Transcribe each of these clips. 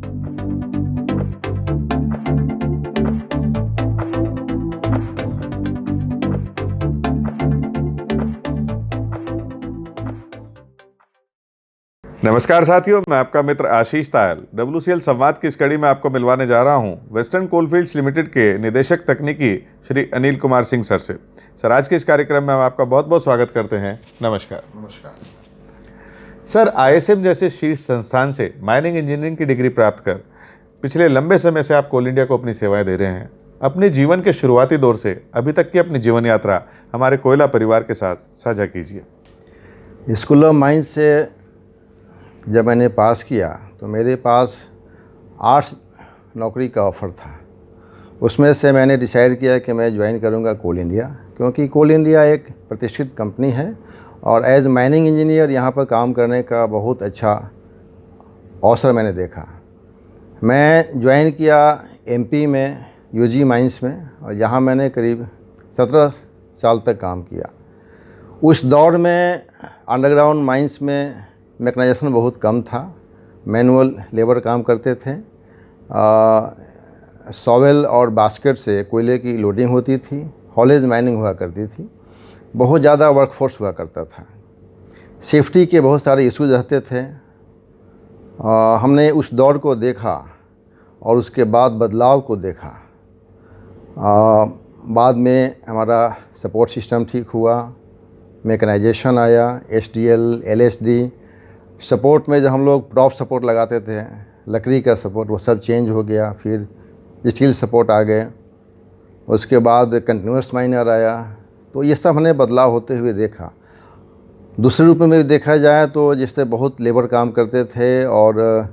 नमस्कार साथियों, मैं आपका मित्र आशीष तायल WCL संवाद की इस कड़ी में आपको मिलवाने जा रहा हूं वेस्टर्न कोलफील्ड्स लिमिटेड के निदेशक तकनीकी श्री अनिल कुमार सिंह सर से। सर, आज के इस कार्यक्रम में हम आपका बहुत बहुत स्वागत करते हैं। नमस्कार। नमस्कार सर, ISM जैसे शीर्ष संस्थान से माइनिंग इंजीनियरिंग की डिग्री प्राप्त कर पिछले लंबे समय से आप कोल इंडिया को अपनी सेवाएं दे रहे हैं। अपने जीवन के शुरुआती दौर से अभी तक की अपनी जीवन यात्रा हमारे कोयला परिवार के साथ साझा कीजिए। स्कूल ऑफ माइंस से जब मैंने पास किया तो मेरे पास 8 नौकरी का ऑफ़र था। उसमें से मैंने डिसाइड किया कि मैं ज्वाइन करूंगा कोल इंडिया, क्योंकि कोल इंडिया एक प्रतिष्ठित कंपनी है और एज माइनिंग इंजीनियर यहाँ पर काम करने का बहुत अच्छा अवसर मैंने देखा। मैं ज्वाइन किया MP में UG माइंस में, और यहाँ मैंने करीब 17 साल तक काम किया। उस दौर में अंडरग्राउंड माइंस में मैकेनाइजेशन बहुत कम था, मैनुअल लेबर काम करते थे। शॉवेल और बास्केट से कोयले की लोडिंग होती थी, हॉलेज माइनिंग हुआ करती थी, बहुत ज़्यादा वर्कफोर्स हुआ करता था, सेफ्टी के बहुत सारे इश्यूज रहते थे। हमने उस दौर को देखा और उसके बाद बदलाव को देखा। बाद में हमारा सपोर्ट सिस्टम ठीक हुआ, मैकेनाइजेशन आया, SDL, LSD सपोर्ट में जो हम लोग प्रॉप सपोर्ट लगाते थे, लकड़ी का सपोर्ट, वो सब चेंज हो गया। फिर स्टील सपोर्ट आ गए, उसके बाद कंटिन्यूस माइनर आया। तो ये सब हमने बदलाव होते हुए देखा। दूसरे रूप में भी देखा जाए तो जिससे बहुत लेबर काम करते थे और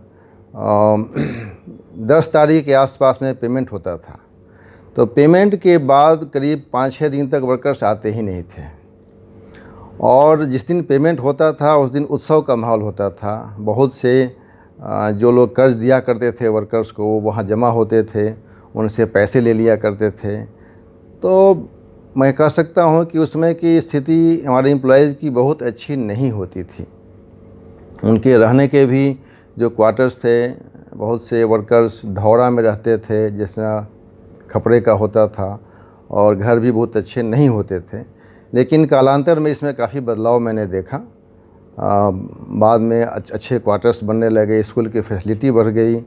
10 तारीख के आसपास में पेमेंट होता था, तो पेमेंट के बाद करीब 5-6 दिन तक वर्कर्स आते ही नहीं थे। और जिस दिन पेमेंट होता था उस दिन उत्सव का माहौल होता था। बहुत से जो लोग कर्ज दिया करते थे वर्कर्स को, वो वहाँ जमा होते थे, उनसे पैसे ले लिया करते थे। तो मैं कह सकता हूँ कि उसमें की स्थिति हमारे एम्प्लॉयज़ की बहुत अच्छी नहीं होती थी। उनके रहने के भी जो क्वार्टर्स थे, बहुत से वर्कर्स धौरा में रहते थे, जैसा खपड़े का होता था, और घर भी बहुत अच्छे नहीं होते थे। लेकिन कालांतर में इसमें काफ़ी बदलाव मैंने देखा। बाद में अच्छे क्वार्टर्स बनने लगे, स्कूल की फैसिलिटी बढ़ गई।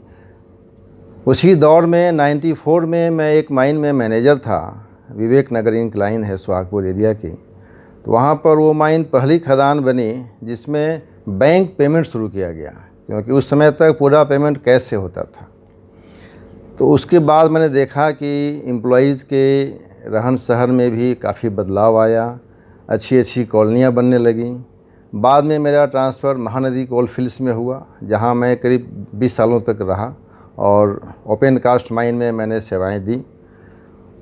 उसी दौर में 94 में मैं एक माइन में मैनेजर था, विवेक नगर इंक्लाइन है सुहागपुर एरिया की। तो वहाँ पर वो माइन पहली खदान बनी जिसमें बैंक पेमेंट शुरू किया गया, क्योंकि उस समय तक पूरा पेमेंट कैश से होता था। तो उसके बाद मैंने देखा कि एम्प्लॉयज़ के रहन सहन में भी काफ़ी बदलाव आया, अच्छी अच्छी कॉलोनियाँ बनने लगीं। बाद में मेरा ट्रांसफ़र महानदी कोल फील्ड्स में हुआ, जहाँ मैं करीब 20 सालों तक रहा और ओपन कास्ट माइन में मैंने सेवाएं दी।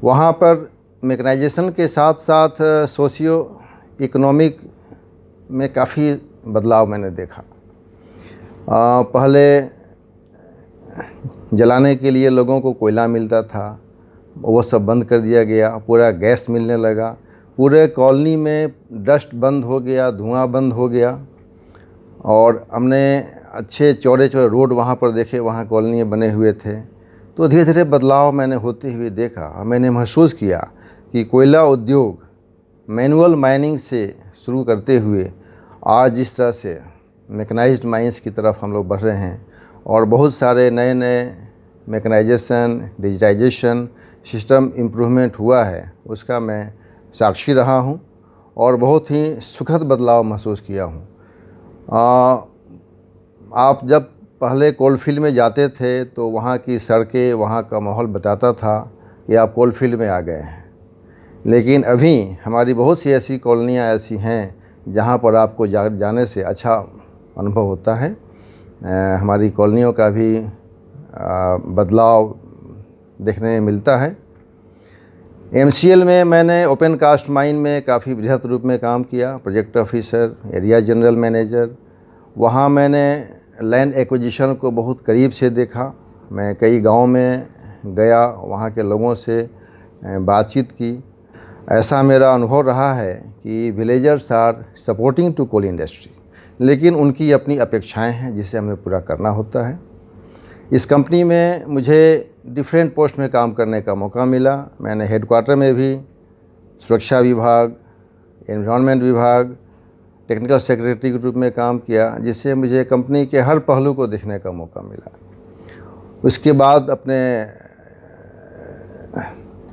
वहाँ पर मैकेनाइजेशन के साथ साथ सोशियो इकोनॉमिक में काफ़ी बदलाव मैंने देखा। पहले जलाने के लिए लोगों को कोयला मिलता था, वो सब बंद कर दिया गया, पूरा गैस मिलने लगा। पूरे कॉलोनी में डस्ट बंद हो गया, धुआं बंद हो गया, और हमने अच्छे चौड़े चौड़े रोड वहाँ पर देखे, वहाँ कॉलोनी बने हुए थे। तो धीरे धीरे बदलाव मैंने होते हुए देखा। मैंने महसूस किया कि कोयला उद्योग मैनुअल माइनिंग से शुरू करते हुए आज जिस तरह से मैकेनाइज्ड माइंस की तरफ हम लोग बढ़ रहे हैं, और बहुत सारे नए नए मैकेनाइजेशन, डिजिटाइजेशन सिस्टम इम्प्रूवमेंट हुआ है, उसका मैं साक्षी रहा हूँ और बहुत ही सुखद बदलाव महसूस किया हूँ। आप जब पहले कोलफील्ड में जाते थे तो वहाँ की सड़कें, वहाँ का माहौल बताता था कि आप कोलफील्ड में आ गए हैं। लेकिन अभी हमारी बहुत सी ऐसी कॉलोनियाँ ऐसी हैं जहाँ पर आपको जाने से अच्छा अनुभव होता है। हमारी कॉलोनियों का भी बदलाव देखने में मिलता है। MCL में मैंने ओपन कास्ट माइन में काफ़ी बृहद रूप में काम किया, project officer, area general manager. वहाँ मैंने लैंड एक्विजिशन को बहुत करीब से देखा। मैं कई गांव में गया, वहाँ के लोगों से बातचीत की। ऐसा मेरा अनुभव रहा है कि villagers are supporting to coal industry, लेकिन उनकी अपनी अपेक्षाएं हैं जिसे हमें पूरा करना होता है। इस कंपनी में मुझे डिफरेंट पोस्ट में काम करने का मौका मिला। मैंने हेडक्वार्टर में भी सुरक्षा विभाग, एनवायरनमेंट विभाग, टेक्निकल सेक्रेटरी के रूप में काम किया, जिससे मुझे कंपनी के हर पहलू को देखने का मौका मिला। उसके बाद अपने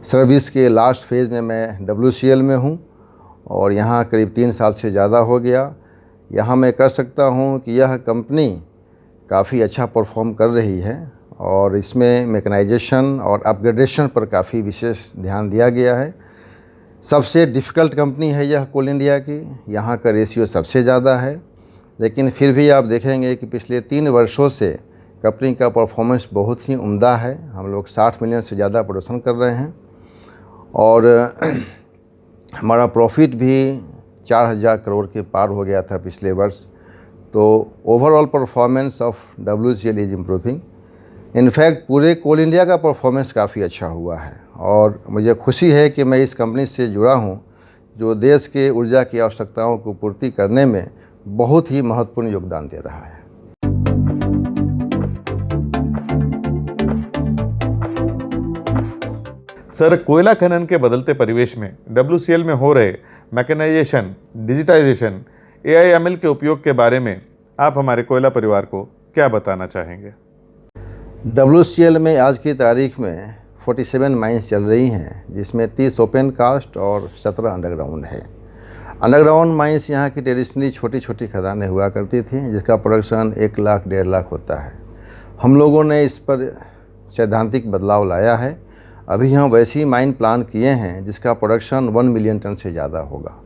सर्विस के लास्ट फेज़ में मैं WCL में हूँ और यहाँ करीब 3 साल से ज़्यादा हो गया। यहाँ मैं कह सकता हूँ कि यह कंपनी काफ़ी अच्छा परफॉर्म कर रही है और इसमें मैकेनाइजेशन और अपग्रेडेशन पर काफ़ी विशेष ध्यान दिया गया है। सबसे डिफ़िकल्ट कंपनी है यह कोल इंडिया की, यहाँ का रेशियो सबसे ज़्यादा है, लेकिन फिर भी आप देखेंगे कि पिछले 3 वर्षों से कंपनी का परफॉर्मेंस बहुत ही उम्दा है। हम लोग 60 मिलियन से ज़्यादा प्रोडक्शन कर रहे हैं और हमारा प्रॉफिट भी 4000 करोड़ के पार हो गया था पिछले वर्ष। तो overall performance of WCL is improving. In fact पूरे कोल इंडिया का परफॉर्मेंस काफ़ी अच्छा हुआ है और मुझे खुशी है कि मैं इस कंपनी से जुड़ा हूं, जो देश के ऊर्जा की आवश्यकताओं को पूर्ति करने में बहुत ही महत्वपूर्ण योगदान दे रहा है। सर, कोयला खनन के बदलते परिवेश में WCL में हो रहे मैकेनाइजेशन, डिजिटाइजेशन, AI/ML के उपयोग के बारे में आप हमारे कोयला परिवार को क्या बताना चाहेंगे? WCL में आज की तारीख में 47 माइंस चल रही हैं, जिसमें 30 ओपन कास्ट और 17 अंडरग्राउंड है। अंडरग्राउंड माइंस यहाँ की ट्रेडिशनली छोटी छोटी खदानें हुआ करती थी, जिसका प्रोडक्शन 1 लाख 1.5 लाख होता है। हम लोगों ने इस पर सैद्धांतिक बदलाव लाया है। अभी हम वैसी माइन प्लान किए हैं जिसका प्रोडक्शन 1 मिलियन टन से ज़्यादा होगा।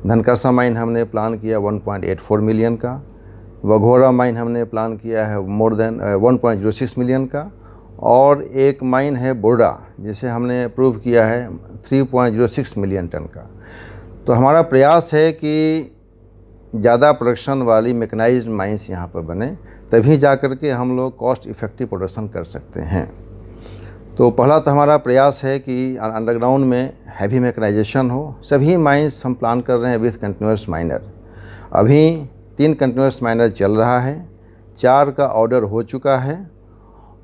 धनकासा माइन हमने प्लान किया 1.84 मिलियन का, वघोरा माइन हमने प्लान किया है मोर देन 1.06 मिलियन का, और एक माइन है बोर्डा जिसे हमने अप्रूव किया है 3.06 मिलियन टन का। तो हमारा प्रयास है कि ज़्यादा प्रोडक्शन वाली मैकेनाइज्ड माइंस यहाँ पर बने, तभी जा कर के हम लोग कॉस्ट इफ़ेक्टिव प्रोडक्शन कर सकते हैं। तो पहला तो हमारा प्रयास है कि अंडरग्राउंड में हैवी मैकेनाइजेशन हो। सभी माइंस हम प्लान कर रहे हैं विथ कंटिन्यूस माइनर। अभी 3 कंटिन्यूस माइनर चल रहा है, 4 का ऑर्डर हो चुका है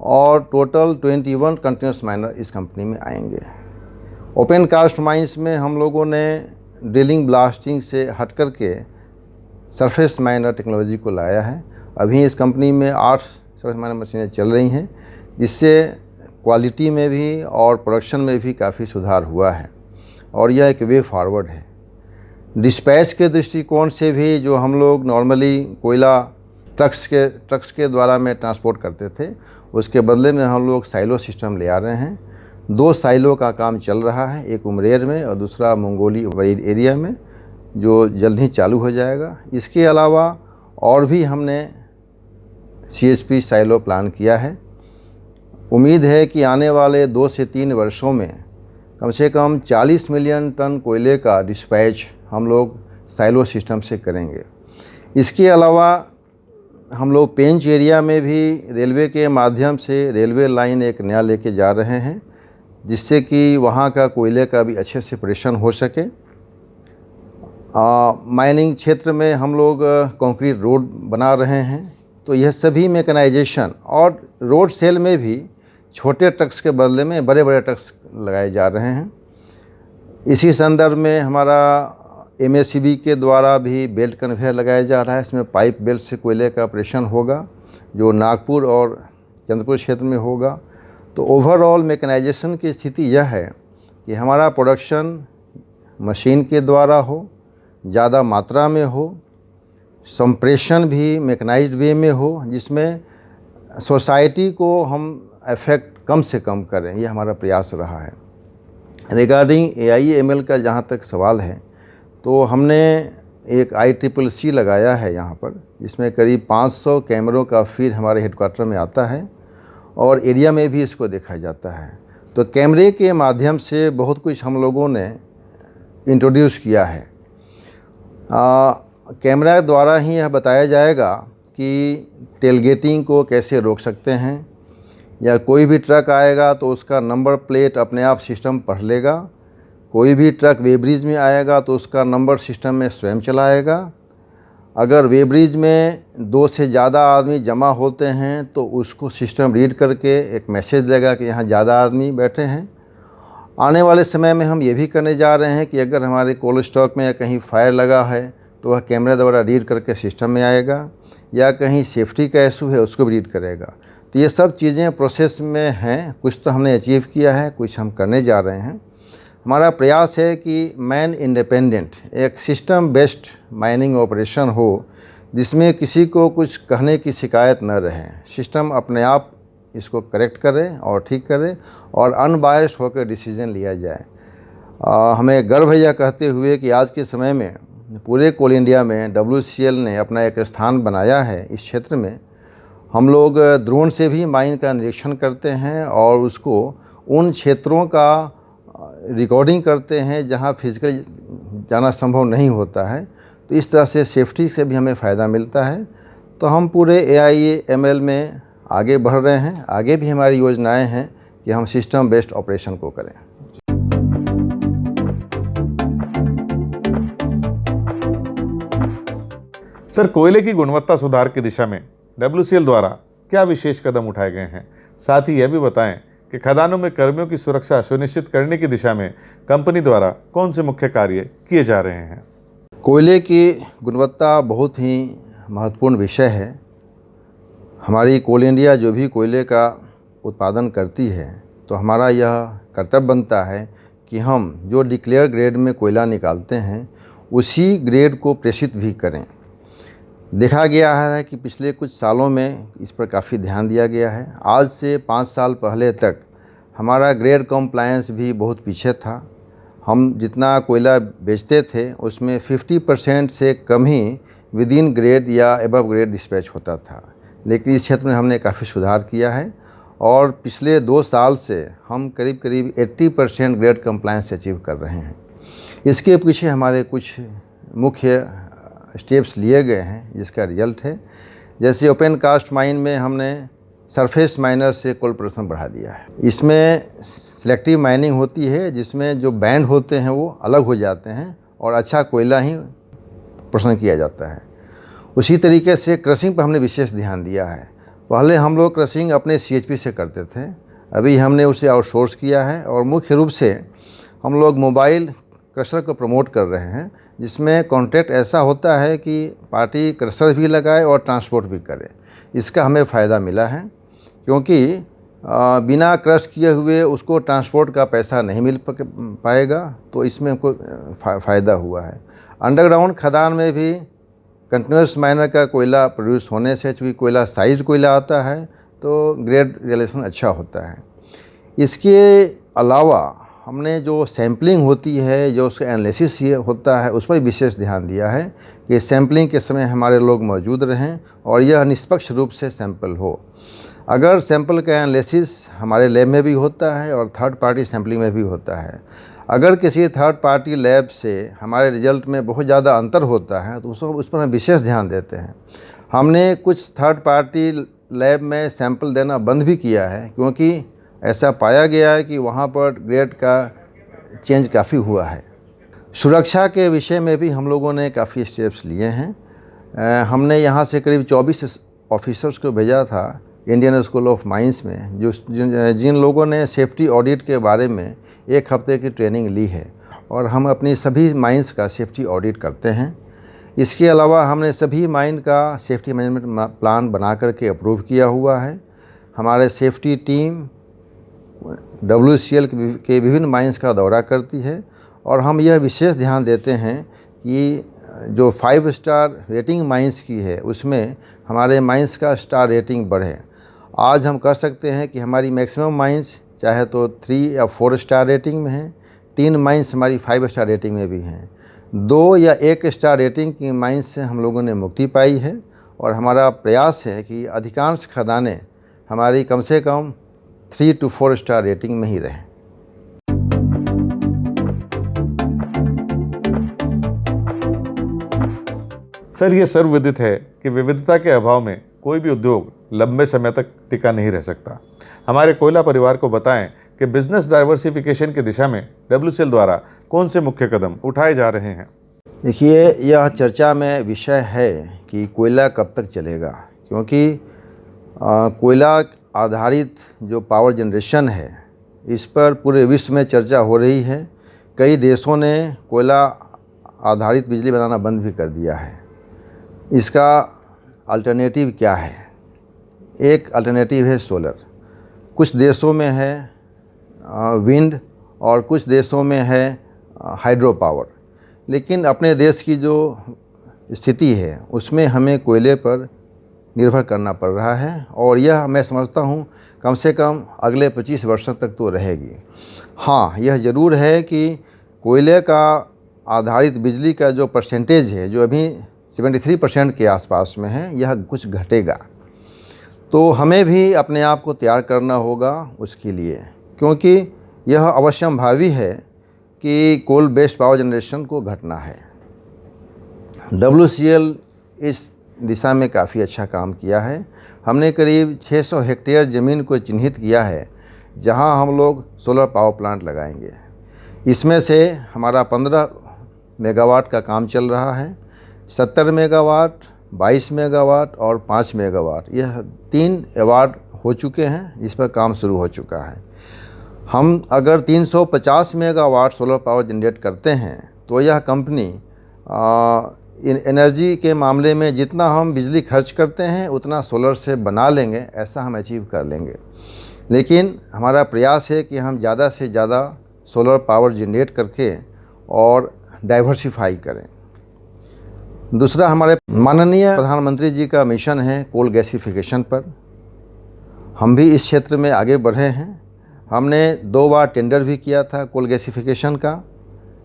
और टोटल 21 कंटिन्यूस माइनर इस कंपनी में आएंगे। ओपन कास्ट माइंस में हम लोगों ने ड्रिलिंग ब्लास्टिंग से हट कर के सरफेस माइनर टेक्नोलॉजी को लाया है। अभी इस कंपनी में 8 सरफेस माइनर मशीनें चल रही हैं, जिससे क्वालिटी में भी और प्रोडक्शन में भी काफ़ी सुधार हुआ है और यह एक वे फॉरवर्ड है। डिस्पैच के दृष्टिकोण से भी जो हम लोग नॉर्मली कोयला ट्रक्स के द्वारा में ट्रांसपोर्ट करते थे, उसके बदले में हम लोग साइलो सिस्टम ले आ रहे हैं। 2 साइलो का काम चल रहा है, एक उमरेर में और दूसरा मंगोली एरिया में, जो जल्द ही चालू हो जाएगा। इसके अलावा और भी हमने CSP साइलो प्लान किया है। उम्मीद है कि आने वाले 2 से 3 वर्षों में कम से कम 40 मिलियन टन कोयले का डिस्पैच हम लोग साइलो सिस्टम से करेंगे। इसके अलावा हम लोग पेंच एरिया में भी रेलवे के माध्यम से रेलवे लाइन एक नया लेके जा रहे हैं, जिससे कि वहाँ का कोयले का भी अच्छे से ऑपरेशन हो सके। माइनिंग क्षेत्र में हम लोग कंक्रीट रोड बना रहे हैं। तो यह सभी मैकेनाइजेशन और रोड सेल में भी छोटे ट्रक्स के बदले में बड़े बड़े ट्रक्स लगाए जा रहे हैं। इसी संदर्भ में हमारा MACB के द्वारा भी बेल्ट कन्वेयर लगाया जा रहा है। इसमें पाइप बेल्ट से कोयले का ऑपरेशन होगा, जो नागपुर और चंद्रपुर क्षेत्र में होगा। तो ओवरऑल मैकेनाइजेशन की स्थिति यह है कि हमारा प्रोडक्शन मशीन के द्वारा हो, ज़्यादा मात्रा में हो, संप्रेषण भी मैकेनाइज्ड वे में हो, जिसमें सोसाइटी को हम इफेक्ट कम से कम करें, ये हमारा प्रयास रहा है। रिगार्डिंग AI/ML का जहाँ तक सवाल है, तो हमने एक ICCC लगाया है यहाँ पर, जिसमें करीब 500 कैमरों का फीड हमारे हेडक्वार्टर में आता है और एरिया में भी इसको देखा जाता है। तो कैमरे के माध्यम से बहुत कुछ हम लोगों ने इंट्रोड्यूस किया है। कैमरा द्वारा ही यह बताया जाएगा कि टेलगेटिंग को कैसे रोक सकते हैं, या कोई भी ट्रक आएगा तो उसका नंबर प्लेट अपने आप सिस्टम पढ़ लेगा। कोई भी ट्रक वेब्रिज में आएगा तो उसका नंबर सिस्टम में स्वयं चलाएगा। अगर वेब्रिज में 2 से ज़्यादा आदमी जमा होते हैं तो उसको सिस्टम रीड करके एक मैसेज देगा कि यहाँ ज़्यादा आदमी बैठे हैं। आने वाले समय में हम ये भी करने जा रहे हैं कि अगर हमारे कोल्ड स्टॉक में या कहीं फायर लगा है तो वह कैमरे द्वारा रीड करके सिस्टम में आएगा, या कहीं सेफ्टी का इशू है उसको भी रीड करेगा। तो ये सब चीज़ें प्रोसेस में हैं, कुछ तो हमने अचीव किया है, कुछ हम करने जा रहे हैं। हमारा प्रयास है कि मैन इंडिपेंडेंट एक सिस्टम बेस्ड माइनिंग ऑपरेशन हो, जिसमें किसी को कुछ कहने की शिकायत न रहे। सिस्टम अपने आप इसको करेक्ट करे और ठीक करे और अनबायस्ड होकर डिसीजन लिया जाए। हमें गर्व है यह कहते हुए कि आज के समय में पूरे कोल इंडिया में WCL ने अपना एक स्थान बनाया है। इस क्षेत्र में हम लोग ड्रोन से भी माइन का निरीक्षण करते हैं और उसको उन क्षेत्रों का रिकॉर्डिंग करते हैं जहां फिजिकल जाना संभव नहीं होता है। तो इस तरह से सेफ्टी से भी हमें फ़ायदा मिलता है। तो हम पूरे AIML में आगे बढ़ रहे हैं। आगे भी हमारी योजनाएं हैं कि हम सिस्टम बेस्ड ऑपरेशन को करें। सर, कोयले की गुणवत्ता सुधार की दिशा में WCL द्वारा क्या विशेष कदम उठाए गए हैं? साथ ही यह भी बताएं कि खदानों में कर्मियों की सुरक्षा सुनिश्चित करने की दिशा में कंपनी द्वारा कौन से मुख्य कार्य किए जा रहे हैं? कोयले की गुणवत्ता बहुत ही महत्वपूर्ण विषय है। हमारी कोल इंडिया जो भी कोयले का उत्पादन करती है, तो हमारा यह कर्तव्य बनता है कि हम जो डिक्लेयर ग्रेड में कोयला निकालते हैं उसी ग्रेड को प्रेषित भी करें। देखा गया है कि पिछले कुछ सालों में इस पर काफ़ी ध्यान दिया गया है। आज से 5 साल पहले तक हमारा ग्रेड कंप्लायंस भी बहुत पीछे था। हम जितना कोयला बेचते थे उसमें 50% से कम ही विद इन ग्रेड या एबव ग्रेड डिस्पैच होता था। लेकिन इस क्षेत्र में हमने काफ़ी सुधार किया है और पिछले 2 साल से हम करीब करीब 80% ग्रेड कंप्लायंस अचीव कर रहे हैं। इसके पीछे हमारे कुछ मुख्य स्टेप्स लिए गए हैं जिसका रिजल्ट है। जैसे ओपन कास्ट माइन में हमने सरफेस माइनर से कोल प्रोडक्शन बढ़ा दिया है। इसमें सिलेक्टिव माइनिंग होती है जिसमें जो बैंड होते हैं वो अलग हो जाते हैं और अच्छा कोयला ही प्रोडक्शन किया जाता है। उसी तरीके से क्रशिंग पर हमने विशेष ध्यान दिया है। पहले हम लोग क्रशिंग अपने CHP से करते थे, अभी हमने उसे आउटसोर्स किया है और मुख्य रूप से हम लोग मोबाइल क्रशर को प्रमोट कर रहे हैं, जिसमें कॉन्ट्रैक्ट ऐसा होता है कि पार्टी क्रशर भी लगाए और ट्रांसपोर्ट भी करे। इसका हमें फ़ायदा मिला है क्योंकि बिना क्रश किए हुए उसको ट्रांसपोर्ट का पैसा नहीं मिल पाएगा, तो इसमें हमको फ़ायदा हुआ है। अंडरग्राउंड खदान में भी कंटिन्यूस माइनर का कोयला प्रोड्यूस होने से, चूँकि कोयला साइज कोयला आता है तो ग्रेड रिलेशन अच्छा होता है। इसके अलावा हमने जो सैम्पलिंग होती है, जो उसका एनालिसिस ये होता है, उस पर विशेष ध्यान दिया है कि सैम्पलिंग के समय हमारे लोग मौजूद रहें और यह निष्पक्ष रूप से सैंपल हो। अगर सैंपल का एनालिसिस हमारे लैब में भी होता है और थर्ड पार्टी सैम्पलिंग में भी होता है, अगर किसी थर्ड पार्टी लैब से हमारे रिजल्ट में बहुत ज़्यादा अंतर होता है तो उस पर हम विशेष ध्यान देते हैं। हमने कुछ थर्ड पार्टी लैब में सैंपल देना बंद भी किया है क्योंकि ऐसा पाया गया है कि वहाँ पर ग्रेड का चेंज काफ़ी हुआ है। सुरक्षा के विषय में भी हम लोगों ने काफ़ी स्टेप्स लिए हैं। हमने यहाँ से करीब 24 ऑफिसर्स को भेजा था इंडियन स्कूल ऑफ माइंस में, जिन लोगों ने सेफ्टी ऑडिट के बारे में 1 हफ्ते की ट्रेनिंग ली है और हम अपनी सभी माइंस का सेफ्टी ऑडिट करते हैं। इसके अलावा हमने सभी माइन का सेफ्टी मैनेजमेंट प्लान बना करके अप्रूव किया हुआ है। हमारे सेफ्टी टीम WCL के विभिन्न माइंस का दौरा करती है और हम यह विशेष ध्यान देते हैं कि जो 5 स्टार रेटिंग माइंस की है उसमें हमारे माइंस का स्टार रेटिंग बढ़े। आज हम कह सकते हैं कि हमारी मैक्सिमम माइंस चाहे तो 3 या 4 स्टार रेटिंग में हैं, 3 माइंस हमारी 5 स्टार रेटिंग में भी हैं, 2 या 1 स्टार रेटिंग की माइंस से हम लोगों ने मुक्ति पाई है और हमारा प्रयास है कि अधिकांश खदानें हमारी कम से कम 3 to 4 स्टार रेटिंग में ही रहें। सर, ये सर्वविदित है कि विविधता के अभाव में कोई भी उद्योग लंबे समय तक टिका नहीं रह सकता। हमारे कोयला परिवार को बताएं कि बिजनेस डाइवर्सिफिकेशन की दिशा में WCL द्वारा कौन से मुख्य कदम उठाए जा रहे हैं। देखिए, यह चर्चा में विषय है कि कोयला कब तक चलेगा, क्योंकि कोयला आधारित जो पावर जनरेशन है इस पर पूरे विश्व में चर्चा हो रही है। कई देशों ने कोयला आधारित बिजली बनाना बंद भी कर दिया है। इसका अल्टरनेटिव क्या है? एक अल्टरनेटिव है सोलर। कुछ देशों में है विंड और कुछ देशों में है हाइड्रो पावर। लेकिन अपने देश की जो स्थिति है उसमें हमें कोयले पर निर्भर करना पड़ रहा है, और यह मैं समझता हूँ कम से कम अगले 25 वर्षों तक तो रहेगी। हाँ, यह ज़रूर है कि कोयले का आधारित बिजली का जो परसेंटेज है, जो अभी 73% के आसपास में है, यह कुछ घटेगा। तो हमें भी अपने आप को तैयार करना होगा उसके लिए, क्योंकि यह अवश्यंभावी है कि कोल बेस्ड पावर जनरेशन को घटना है। WCL इस दिशा में काफ़ी अच्छा काम किया है। हमने करीब 600 हेक्टेयर ज़मीन को चिन्हित किया है जहां हम लोग सोलर पावर प्लांट लगाएंगे। इसमें से हमारा 15 मेगावाट का काम चल रहा है। 70 मेगावाट, 22 मेगावाट और 5 मेगावाट, यह 3 अवार्ड हो चुके हैं, इस पर काम शुरू हो चुका है। हम अगर 350 मेगावाट सोलर पावर जनरेट करते हैं तो यह कंपनी एनर्जी के मामले में जितना हम बिजली खर्च करते हैं उतना सोलर से बना लेंगे, ऐसा हम अचीव कर लेंगे। लेकिन हमारा प्रयास है कि हम ज़्यादा से ज़्यादा सोलर पावर जनरेट करके और डाइवर्सिफाई करें। दूसरा, हमारे माननीय प्रधानमंत्री जी का मिशन है कोल गैसिफिकेशन पर। हम भी इस क्षेत्र में आगे बढ़े हैं। हमने 2 बार टेंडर भी किया था कोल गैसिफिकेशन का,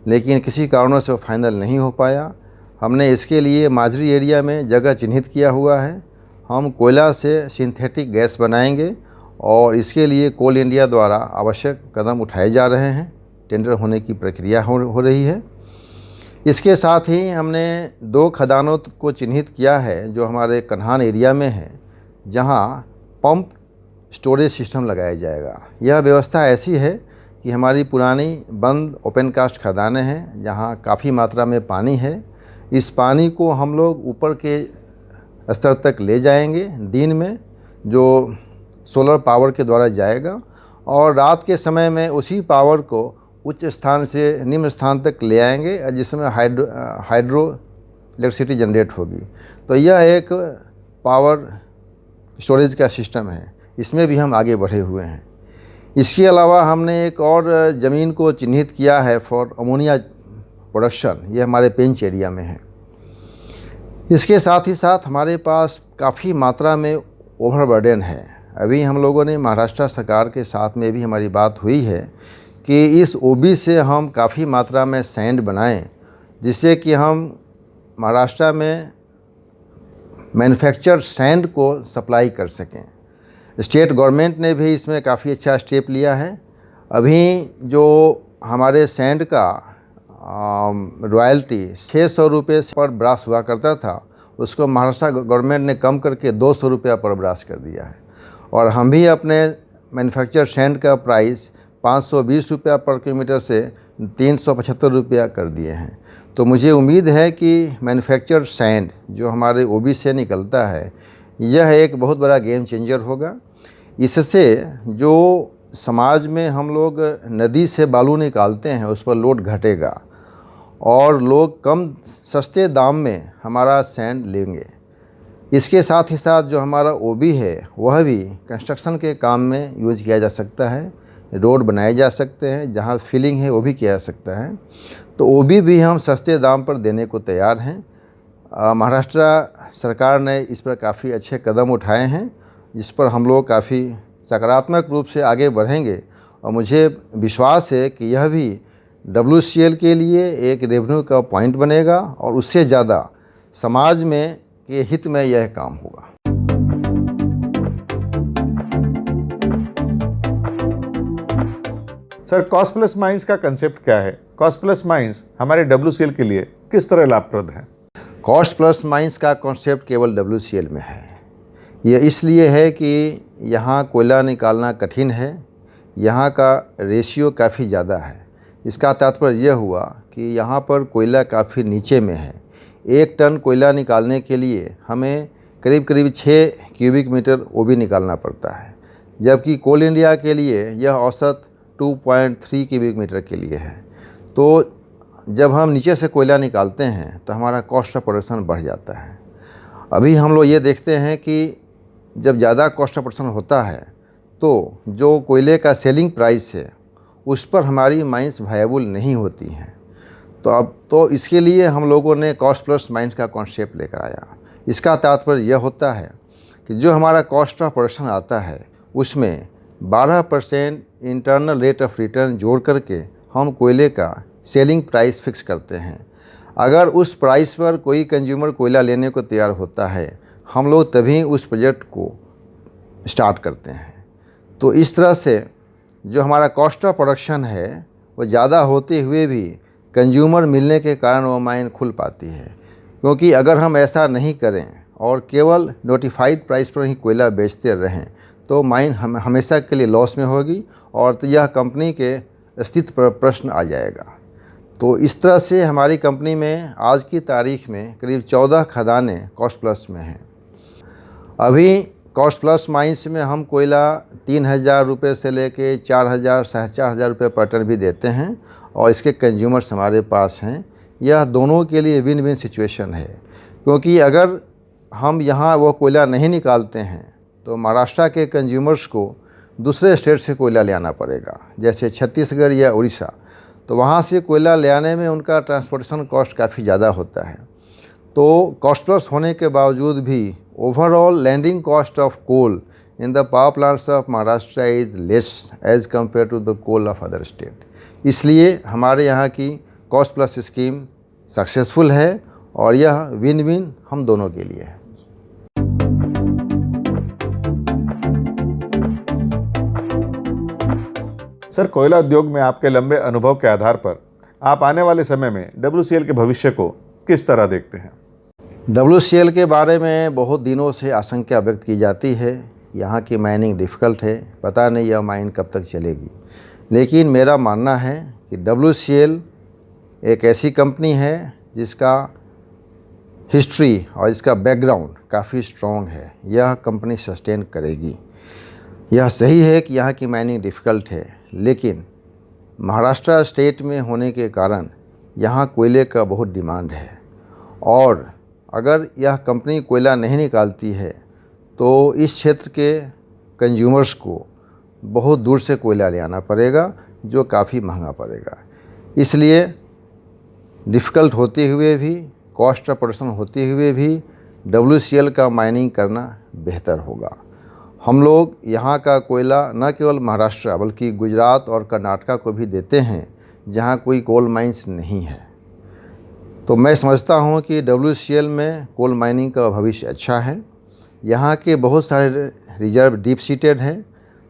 लेकिन किसी कारणों से वो फाइनल नहीं हो पाया। हमने इसके लिए माजरी एरिया में जगह चिन्हित किया हुआ है। हम कोयला से सिंथेटिक गैस बनाएंगे और इसके लिए कोल इंडिया द्वारा आवश्यक कदम उठाए जा रहे हैं। टेंडर होने की प्रक्रिया हो रही है। इसके साथ ही हमने 2 खदानों को चिन्हित किया है जो हमारे कन्हान एरिया में है, जहां पंप स्टोरेज सिस्टम लगाया जाएगा। यह व्यवस्था ऐसी है कि हमारी पुरानी बंद ओपन कास्ट खदानें हैं जहां काफ़ी मात्रा में पानी है। इस पानी को हम लोग ऊपर के स्तर तक ले जाएंगे दिन में, जो सोलर पावर के द्वारा जाएगा, और रात के समय में उसी पावर को उच्च स्थान से निम्न स्थान तक ले आएंगे, जिसमें हाइड्रो इलेक्ट्रिसिटी जनरेट होगी। तो यह एक पावर स्टोरेज का सिस्टम है, इसमें भी हम आगे बढ़े हुए हैं। इसके अलावा हमने एक और ज़मीन को चिन्हित किया है फॉर अमोनिया प्रोडक्शन। ये हमारे पेंच एरिया में है। इसके साथ ही साथ हमारे पास काफ़ी मात्रा में ओवरबर्डन है। अभी हम लोगों ने महाराष्ट्र सरकार के साथ में भी हमारी बात हुई है कि इस ओबी से हम काफ़ी मात्रा में सैंड बनाएं, जिससे कि हम महाराष्ट्र में मैन्युफैक्चर सैंड को सप्लाई कर सकें। स्टेट गवर्नमेंट ने भी इसमें काफ़ी अच्छा स्टेप लिया है। अभी जो हमारे सैंड का रॉयल्टी 600 रुपये पर ब्रास हुआ करता था, उसको महाराष्ट्र गवर्नमेंट ने कम करके 200 रुपया पर ब्रास कर दिया है। और हम भी अपने मैन्युफैक्चर सैंड का प्राइस 520 रुपया पर किलोमीटर से 375 रुपया कर दिए हैं। तो मुझे उम्मीद है कि मैन्युफैक्चर सैंड जो हमारे ओबी से निकलता है, यह एक बहुत बड़ा गेम चेंजर होगा। इससे जो समाज में हम लोग नदी से बालू निकालते हैं उस पर लोड घटेगा और लोग कम सस्ते दाम में हमारा सैंड लेंगे। इसके साथ ही साथ जो हमारा ओबी है वह भी कंस्ट्रक्शन के काम में यूज किया जा सकता है। रोड बनाए जा सकते हैं, जहां फिलिंग है वो भी किया जा सकता है। तो ओबी भी हम सस्ते दाम पर देने को तैयार हैं। महाराष्ट्र सरकार ने इस पर काफ़ी अच्छे कदम उठाए हैं, जिस पर हम लोग काफ़ी सकारात्मक रूप से आगे बढ़ेंगे। और मुझे विश्वास है कि यह भी WCL के लिए एक रेवेन्यू का पॉइंट बनेगा और उससे ज़्यादा समाज में के हित में यह काम होगा। सर, कॉस्ट प्लस माइंस का कंसेप्ट क्या है? कॉस्ट प्लस माइंस हमारे WCL के लिए किस तरह लाभप्रद है? कॉस्ट प्लस माइंस का कॉन्सेप्ट केवल WCL में है। यह इसलिए है कि यहाँ कोयला निकालना कठिन है, यहाँ का रेशियो काफ़ी ज़्यादा है। इसका तात्पर्य यह हुआ कि यहाँ पर कोयला काफ़ी नीचे में है। 1 टन कोयला निकालने के लिए हमें करीब करीब 6 क्यूबिक मीटर वो भी निकालना पड़ता है, जबकि कोल इंडिया के लिए यह औसत 2.3 क्यूबिक मीटर के लिए है। तो जब हम नीचे से कोयला निकालते हैं तो हमारा कॉस्ट ऑफ प्रोडक्शन बढ़ जाता है। अभी हम लोग ये देखते हैं कि जब ज़्यादा कॉस्ट ऑफ प्रोडक्शन होता है तो जो कोयले का सेलिंग प्राइस है उस पर हमारी माइंस वायबल नहीं होती हैं। तो इसके लिए हम लोगों ने कॉस्ट प्लस माइंस का कॉन्सेप्ट लेकर आया। इसका तात्पर्य यह होता है कि जो हमारा कॉस्ट ऑफ प्रोडक्शन आता है उसमें 12% इंटरनल रेट ऑफ रिटर्न जोड़ करके हम कोयले का सेलिंग प्राइस फिक्स करते हैं। अगर उस प्राइस पर कोई कंज्यूमर कोयला लेने को तैयार होता है, हम लोग तभी उस प्रोजेक्ट को स्टार्ट करते हैं। तो इस तरह से जो हमारा कॉस्ट ऑफ प्रोडक्शन है वो ज़्यादा होते हुए भी कंज्यूमर मिलने के कारण वो माइन खुल पाती है। क्योंकि अगर हम ऐसा नहीं करें और केवल नोटिफाइड प्राइस पर ही कोयला बेचते रहें तो माइन हमेशा के लिए लॉस में होगी और तो यह कंपनी के अस्तित्व पर प्रश्न आ जाएगा। तो इस तरह से हमारी कंपनी में आज की तारीख में करीब 14 खदानें कॉस्ट प्लस में हैं। अभी कॉस्ट प्लस माइंस में हम कोयला 3,000 रुपये से लेके 4,000 4,500 रुपये पर टन भी देते हैं और इसके कंज्यूमर्स हमारे पास हैं। यह दोनों के लिए विन विन सिचुएशन है, क्योंकि अगर हम यहाँ वो कोयला नहीं निकालते हैं तो महाराष्ट्र के कंज्यूमर्स को दूसरे स्टेट से कोयला ले आना पड़ेगा, जैसे छत्तीसगढ़ या उड़ीसा। तो वहाँ से कोयला ले आने में उनका ट्रांसपोर्टेशन कॉस्ट काफ़ी ज़्यादा होता है। तो कॉस्ट प्लस होने के बावजूद भी overall landing cost of coal in the power plants of Maharashtra is less as compare to the coal of other state. इसलिए हमारे यहाँ की कॉस्ट प्लस स्कीम सक्सेसफुल है और यह विन विन हम दोनों के लिए है। सर, कोयला उद्योग में आपके लंबे अनुभव के आधार पर आप आने वाले समय में WCL के भविष्य को किस तरह देखते हैं? WCL के बारे में बहुत दिनों से आशंका व्यक्त की जाती है। यहाँ की माइनिंग डिफ़िकल्ट है, पता नहीं यह माइन कब तक चलेगी। लेकिन मेरा मानना है कि WCL एक ऐसी कंपनी है जिसका हिस्ट्री और इसका बैकग्राउंड काफ़ी स्ट्रॉन्ग है। यह कंपनी सस्टेन करेगी। यह सही है कि यहाँ की माइनिंग डिफ़िकल्ट है, लेकिन महाराष्ट्र स्टेट में होने के कारण यहाँ कोयले का बहुत डिमांड है और अगर यह कंपनी कोयला नहीं निकालती है तो इस क्षेत्र के कंज्यूमर्स को बहुत दूर से कोयला ले आना पड़ेगा, जो काफ़ी महंगा पड़ेगा। इसलिए डिफ़िकल्ट होते हुए भी, कॉस्ट ऑफ प्रोडक्शन होते हुए भी WCL का माइनिंग करना बेहतर होगा। हम लोग यहाँ का कोयला न केवल महाराष्ट्र बल्कि गुजरात और कर्नाटका को भी देते हैं, जहाँ कोई कोल माइंस नहीं है। तो मैं समझता हूँ कि WCL में कोल माइनिंग का भविष्य अच्छा है। यहाँ के बहुत सारे रिजर्व डीप सीटेड हैं।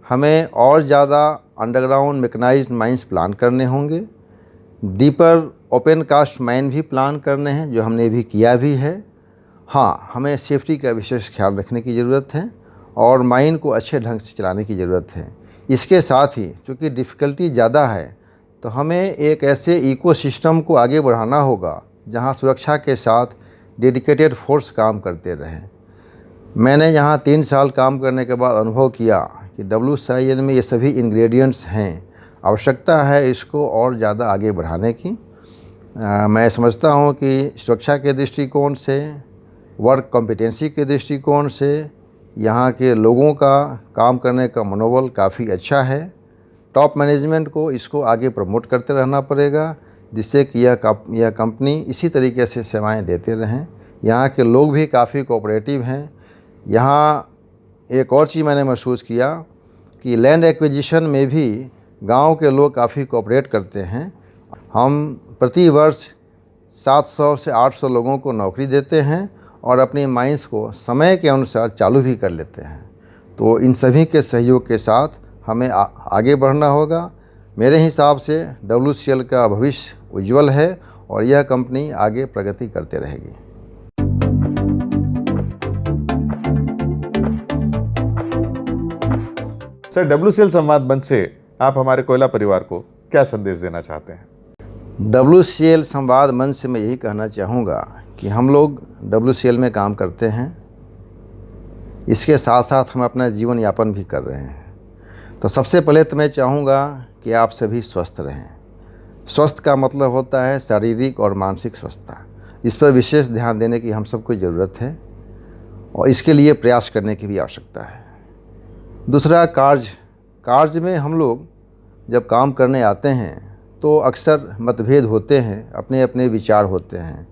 हमें और ज़्यादा अंडरग्राउंड मैकेनाइज्ड माइंस प्लान करने होंगे। डीपर ओपन कास्ट माइन भी प्लान करने हैं, जो हमने भी किया भी है। हाँ, हमें सेफ्टी का विशेष ख्याल रखने की ज़रूरत है और माइन को अच्छे ढंग से चलाने की ज़रूरत है। इसके साथ ही चूँकि डिफ़िकल्टी ज़्यादा है तो हमें एक ऐसे इकोसिस्टम को आगे बढ़ाना होगा जहां सुरक्षा के साथ डेडिकेटेड फोर्स काम करते रहें। मैंने यहाँ 3 साल काम करने के बाद अनुभव किया कि WCL में ये सभी इंग्रेडिएंट्स हैं। आवश्यकता है इसको और ज़्यादा आगे बढ़ाने की। मैं समझता हूँ कि सुरक्षा के दृष्टिकोण से, वर्क कॉम्पिटेंसी के दृष्टिकोण से यहाँ के लोगों का काम करने का मनोबल काफ़ी अच्छा है। टॉप मैनेजमेंट को इसको आगे प्रमोट करते रहना पड़ेगा, जिससे कि यह कंपनी इसी तरीके से सेवाएं देते रहें। यहाँ के लोग भी काफ़ी कोऑपरेटिव हैं। यहाँ एक और चीज़ मैंने महसूस किया कि लैंड एक्विजिशन में भी गांव के लोग काफ़ी कोऑपरेट करते हैं। हम प्रति वर्ष 700 से 800 लोगों को नौकरी देते हैं और अपनी माइंस को समय के अनुसार चालू भी कर लेते हैं। तो इन सभी के सहयोग के साथ हमें आगे बढ़ना होगा। मेरे हिसाब से WCL का भविष्य उज्जवल है और यह कंपनी आगे प्रगति करते रहेगी। सर, WCL संवाद मंच से आप हमारे कोयला परिवार को क्या संदेश देना चाहते हैं? WCL संवाद मंच से मैं यही कहना चाहूँगा कि हम लोग WCL में काम करते हैं, इसके साथ साथ हम अपना जीवन यापन भी कर रहे हैं। तो सबसे पहले तो मैं चाहूँगा कि आप सभी स्वस्थ रहें। स्वस्थ का मतलब होता है शारीरिक और मानसिक स्वस्थता। इस पर विशेष ध्यान देने की हम सबको ज़रूरत है और इसके लिए प्रयास करने की भी आवश्यकता है। दूसरा, कार्य में हम लोग जब काम करने आते हैं तो अक्सर मतभेद होते हैं, अपने अपने विचार होते हैं।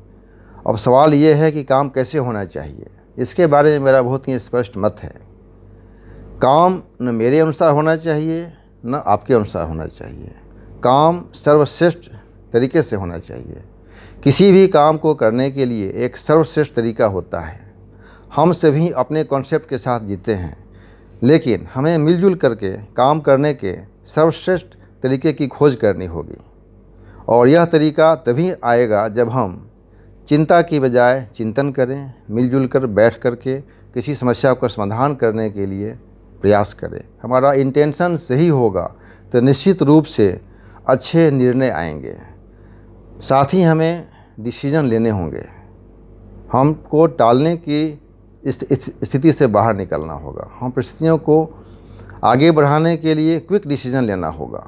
अब सवाल ये है कि काम कैसे होना चाहिए, इसके बारे में मेरा बहुत ही स्पष्ट मत है। काम न मेरे अनुसार होना चाहिए न आपके अनुसार होना चाहिए। काम सर्वश्रेष्ठ तरीके से होना चाहिए। किसी भी काम को करने के लिए एक सर्वश्रेष्ठ तरीका होता है। हम सभी अपने कॉन्सेप्ट के साथ जीते हैं, लेकिन हमें मिलजुल करके काम करने के सर्वश्रेष्ठ तरीके की खोज करनी होगी। और यह तरीका तभी आएगा जब हम चिंता की बजाय चिंतन करें, मिलजुल कर बैठ करके किसी समस्या का समाधान करने के लिए प्रयास करें। हमारा इंटेंशन सही होगा तो निश्चित रूप से अच्छे निर्णय आएंगे। साथ ही हमें डिसीजन लेने होंगे। हमको टालने की स्थिति से बाहर निकलना होगा। हम परिस्थितियों को आगे बढ़ाने के लिए क्विक डिसीजन लेना होगा।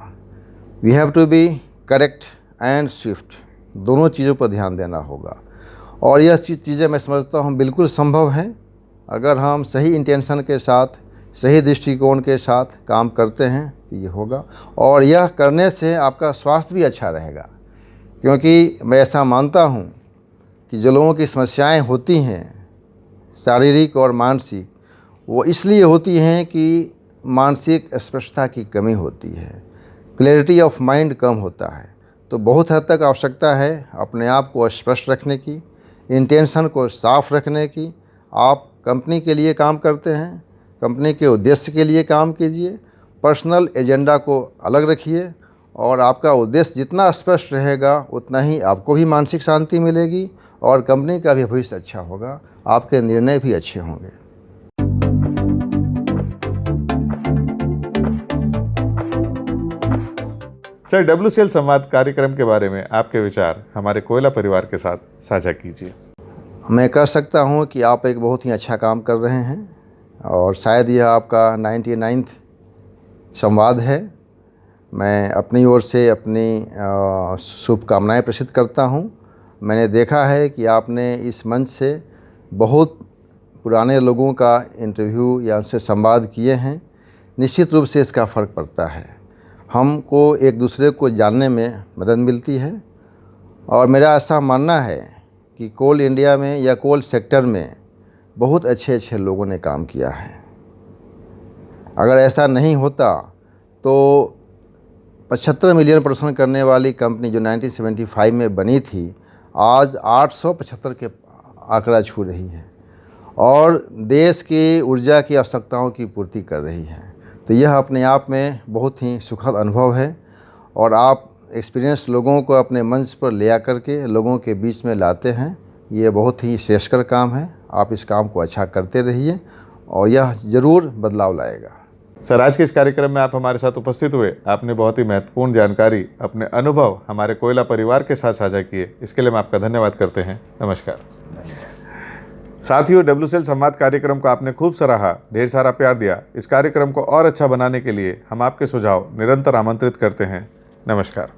We have to be correct and swift, दोनों चीज़ों पर ध्यान देना होगा। और यह चीज़ें मैं समझता हूँ बिल्कुल संभव हैं अगर हम सही इंटेंशन के साथ, सही दृष्टिकोण के साथ काम करते हैं तो ये होगा। और यह करने से आपका स्वास्थ्य भी अच्छा रहेगा, क्योंकि मैं ऐसा मानता हूँ कि जो लोगों की समस्याएं होती हैं शारीरिक और मानसिक, वो इसलिए होती हैं कि मानसिक स्पष्टता की कमी होती है, क्लैरिटी ऑफ माइंड कम होता है। तो बहुत हद तक आवश्यकता है अपने आप को स्पष्ट रखने की, इंटेंशन को साफ रखने की। आप कंपनी के लिए काम करते हैं, कंपनी के उद्देश्य के लिए काम कीजिए। पर्सनल एजेंडा को अलग रखिए और आपका उद्देश्य जितना स्पष्ट रहेगा उतना ही आपको भी मानसिक शांति मिलेगी और कंपनी का भी भविष्य अच्छा होगा, आपके निर्णय भी अच्छे होंगे। सर, WCL संवाद कार्यक्रम के बारे में आपके विचार हमारे कोयला परिवार के साथ साझा कीजिए। मैं कह सकता हूँ कि आप एक बहुत ही अच्छा काम कर रहे हैं और शायद यह आपका 99वां संवाद है। मैं अपनी ओर से अपनी शुभकामनाएं प्रेषित करता हूँ। मैंने देखा है कि आपने इस मंच से बहुत पुराने लोगों का इंटरव्यू या उनसे संवाद किए हैं। निश्चित रूप से इसका फ़र्क पड़ता है, हमको एक दूसरे को जानने में मदद मिलती है। और मेरा ऐसा मानना है कि कोल इंडिया में या कोल सेक्टर में बहुत अच्छे अच्छे लोगों ने काम किया है। अगर ऐसा नहीं होता तो 75 मिलियन प्रोडक्शन करने वाली कंपनी जो 1975 में बनी थी, आज 875 के आंकड़ा छू रही है और देश की ऊर्जा की आवश्यकताओं की पूर्ति कर रही है। तो यह अपने आप में बहुत ही सुखद अनुभव है और आप एक्सपीरियंस लोगों को अपने मंच पर ले आकर के लोगों के बीच में लाते हैं। ये बहुत ही श्रेष्ठकर काम है। आप इस काम को अच्छा करते रहिए और यह ज़रूर बदलाव लाएगा। सर, आज के इस कार्यक्रम में आप हमारे साथ उपस्थित हुए, आपने बहुत ही महत्वपूर्ण जानकारी, अपने अनुभव हमारे कोयला परिवार के साथ साझा किए, इसके लिए हम आपका धन्यवाद करते हैं। नमस्कार। साथियों, WCL संवाद कार्यक्रम को आपने खूब सराहा, ढेर सारा प्यार दिया। इस कार्यक्रम को और अच्छा बनाने के लिए हम आपके सुझाव निरंतर आमंत्रित करते हैं। नमस्कार।